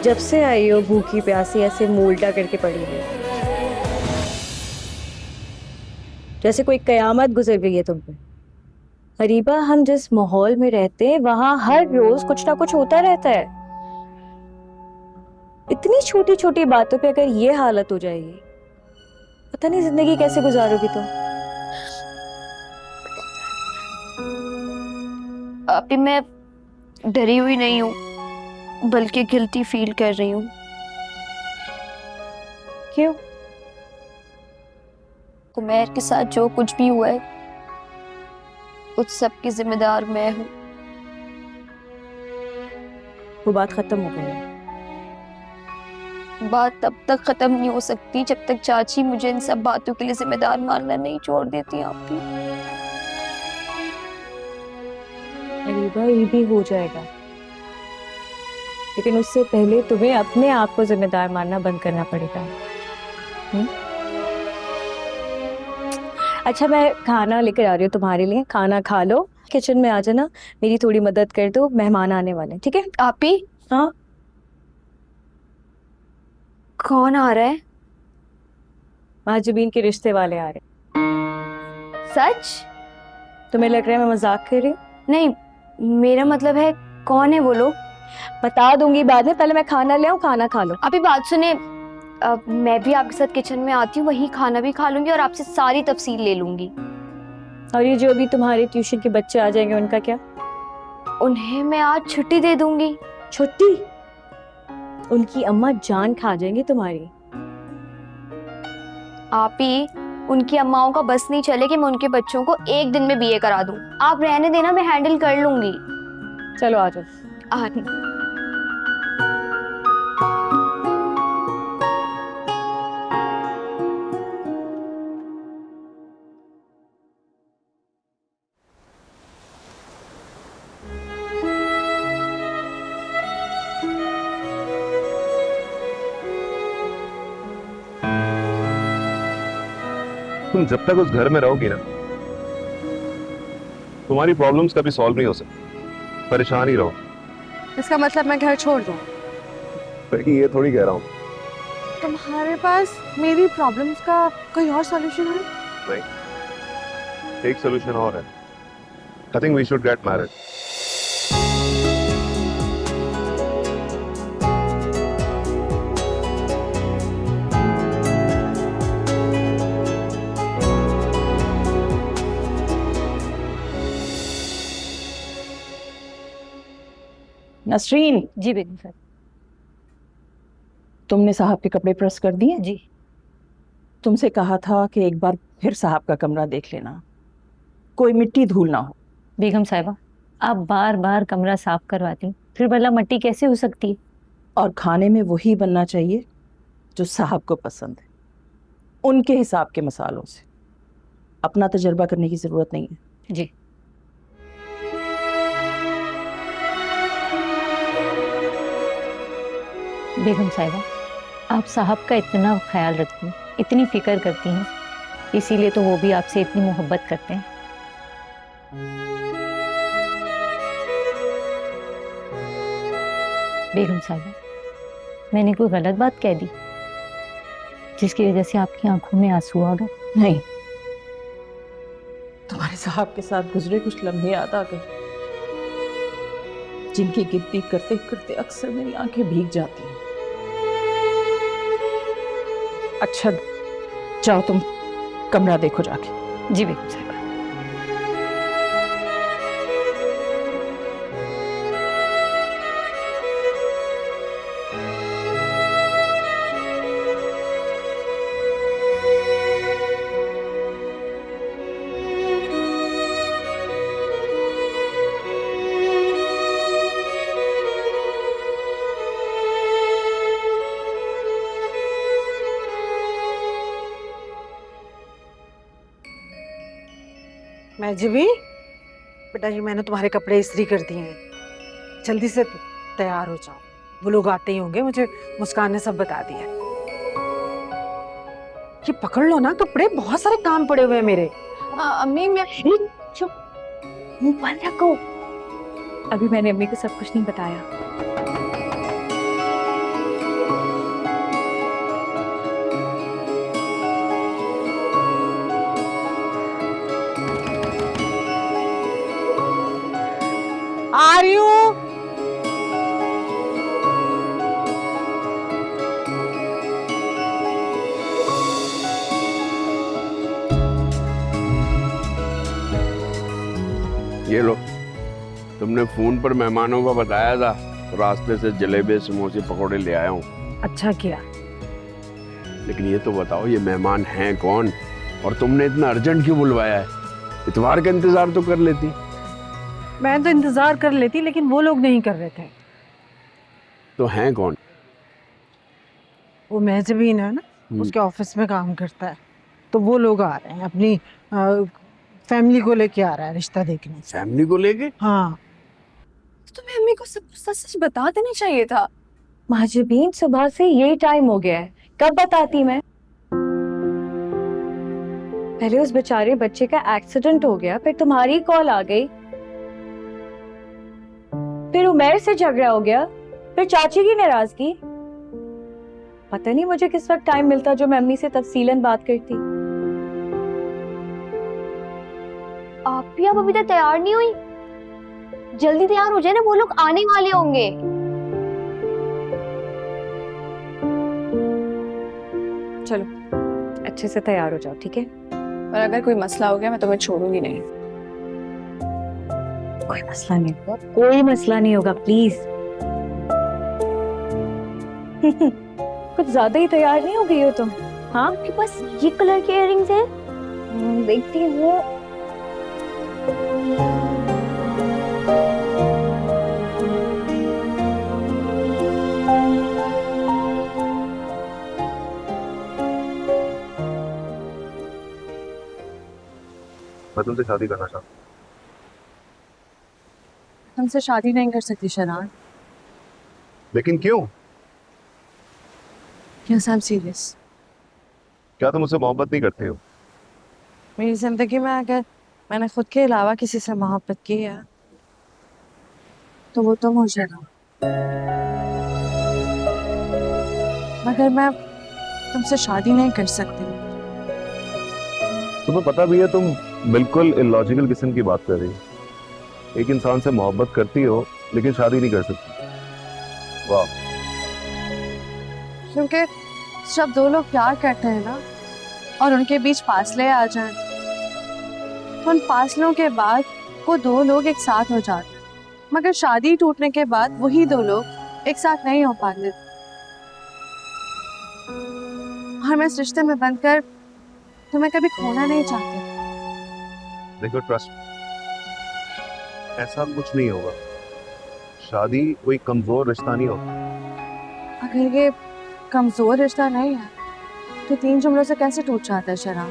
जब से आई हो भूखी प्यासी ऐसे मुंह उल्टा करके पड़ी हुई, जैसे कोई कयामत गुजर गई है तुम पे। हरीबा, हम जिस माहौल में रहते हैं वहां हर रोज कुछ ना कुछ होता रहता है। इतनी छोटी छोटी बातों पे अगर ये हालत हो जाएगी, पता नहीं जिंदगी कैसे गुजारोगी तुम। अभी मैं डरी हुई नहीं हूँ, बल्कि गिल्टी फील कर रही हूँ। क्यों? कुमैर के साथ जो कुछ भी हुआ है उस सब की जिम्मेदार मैं हूँ। वो बात खत्म हो गई है। बात तब तक खत्म नहीं हो सकती जब तक चाची मुझे इन सब बातों के लिए जिम्मेदार मानना नहीं छोड़ देती। आप भी हरीबा, ये भी हो जाएगा, लेकिन उससे पहले तुम्हें अपने आप को जिम्मेदार मानना बंद करना पड़ेगा। अच्छा, मैं खाना लेकर आ रही हूँ तुम्हारे लिए, खाना खा लो, किचन में आ जाना, मेरी थोड़ी मदद कर दो, मेहमान आने वाले हैं, ठीक है? आप ही हाँ, कौन आ रहा है? महाजबीन के रिश्ते वाले आ रहे सच? हैं। तुम्हें लग रहा है मैं मजाक कर रही हूँ? नहीं, मेरा मतलब है कौन है वो लोग? बता दूंगी बाद में, पहले मैं खाना ले आऊं, खाना खा लो। अभी बात सुने, मैं भी आपके साथ किचन में आती हूँ, वहीं खाना भी खा लूंगी और आपसे सारी तफसील ले लूंगी। और ये जो अभी तुम्हारे ट्यूशन के बच्चे आ जाएंगे उनका क्या? उन्हें मैं आज छुट्टी दे दूंगी। छुट्टी? उनकी अम्मा जान खा जाएंगी तुम्हारी। आप ही, उनकी अम्माओं का बस नहीं चले कि मैं उनके बच्चों को एक दिन में बीए करा दूं। आप रहने देना, मैं हैंडल कर लूंगी। चलो आ जाओ। आ तुम जब तक उस घर में रहोगी ना, तुम्हारी प्रॉब्लम्स कभी सॉल्व नहीं हो सकती। परेशान ही रहो। इसका मतलब मैं घर छोड़ दूं? ये थोड़ी कह रहा हूँ। तुम्हारे पास मेरी प्रॉब्लम्स का कोई और सॉल्यूशन है? नहीं, एक सोल्यूशन और है। I think we should get married. Nasreen, जी बेगम सर। तुमने साहब के कपड़े प्रेस कर दिए? जी। तुमसे कहा था कि एक बार फिर साहब का कमरा देख लेना, कोई मिट्टी धूल ना हो। बेगम साहिबा, आप बार बार कमरा साफ करवाती, फिर भला मट्टी कैसे हो सकती है? और खाने में वही बनना चाहिए जो साहब को पसंद है, उनके हिसाब के मसालों से। अपना तजर्बा करने की जरूरत नहीं है। जी। बेगम साहिबा, आप साहब का इतना ख्याल रखती हैं, इतनी फिक्र करती हैं, इसीलिए तो वो भी आपसे इतनी मोहब्बत करते हैं। बेगम साहिबा, मैंने कोई गलत बात कह दी जिसकी वजह से आपकी आंखों में आंसू आ गए? नहीं, तुम्हारे साहब के साथ गुजरे कुछ लम्हे याद आ गए, जिनकी गिनती करते करते अक्सर मेरी आंखें भीग जाती हैं। अच्छा, जाओ तुम कमरा देखो जाके। जी बेगम साहिबा। मैं भी बेटा जी, मैंने तुम्हारे कपड़े इस्त्री कर दिए हैं, जल्दी से तैयार हो जाओ। वो लोग आते ही होंगे, मुझे मुस्कान ने सब बता दिया। ये पकड़ लो ना कपड़े, बहुत सारे काम पड़े हुए हैं मेरे। अम्मी, मैं चुप, मुंह बंद रखो। अभी मैंने अम्मी को सब कुछ नहीं बताया। तुमने फोन पर मेहमानों का बताया था, रास्ते से जलेबी समोसे पकौड़े ले आया हूँ। अच्छा किया। लेकिन ये तो बताओ, ये मेहमान हैं कौन और तुमने इतना अर्जेंट क्यों बुलवाया है? इतवार का इंतजार तो कर लेती। मैं तो इंतजार कर लेती, लेकिन वो लोग नहीं कर रहे थे। तो हैं कौन? वो महजबीन है ना, उसके ऑफिस में काम करता है, तो वो लोग आ रहे हैं, अपनी फैमिली को लेके आ रहा है रिश्ता देखने। फैमिली को लेके? हाँ। तुम्हें अम्मी को सब सच सच बता देना चाहिए था। महजबीन, सुबह से यही टाइम हो गया है, कब बताती मैं? पहले उस बेचारे बच्चे का एक्सीडेंट हो गया, फिर तुम्हारी कॉल आ गई, फिर उमेर से झगड़ा हो गया, फिर चाची की नाराजगी। पता नहीं मुझे किस वक्त टाइम मिलता जो मैं अम्मी से तफसीलन बात करती। आप भी अब अभी तक तैयार नहीं हुई? जल्दी तैयार हो जाए ना, वो लोग आने वाले होंगे। चलो अच्छे से तैयार हो जाओ, ठीक है? पर अगर कोई मसला हो गया मैं तुम्हें छोड़ूंगी नहीं। कोई मसला नहीं होगा, कोई मसला नहीं होगा, प्लीज। कुछ ज्यादा ही तैयार नहीं हो गई हो तुम? हाँ, आपके पास ये कलर के इयररिंग्स है? देखती हूँ। मैं तुमसे शादी करना चाहता हूँ। हमसे शादी नहीं कर सकती शनान। लेकिन क्यों? Yes I am serious. क्या तुम मुझसे मोहब्बत नहीं करते हो? मेरी जिंदगी में अगर मैंने खुद के अलावा किसी से मोहब्बत की है तो वो तुम हो शनान। मगर मैं तुमसे शादी नहीं कर सकती। तुम्हें पता भी है तुम बिल्कुल इलॉजिकल किस्म की बात कर रही हो। एक इंसान से मोहब्बत करती हो लेकिन शादी नहीं कर सकती। वाह। क्योंकि जब दो लोग प्यार करते हैं ना और उनके बीच फासले आ जाएं तो उन फासलों के बाद वो दो लोग एक साथ हो जाते हैं। मगर शादी टूटने के बाद वही दो लोग एक साथ नहीं हो पाते। और मैं इस रिश्ते में बनकर तुम्हें कभी खोना नहीं चाहती। देखो ट्रस्ट, ऐसा कुछ नहीं होगा। शादी कोई कमजोर रिश्ता नहीं होता। अगर ये कमजोर रिश्ता नहीं है तो 3 जुमलों से कैसे टूट जाता है शराब?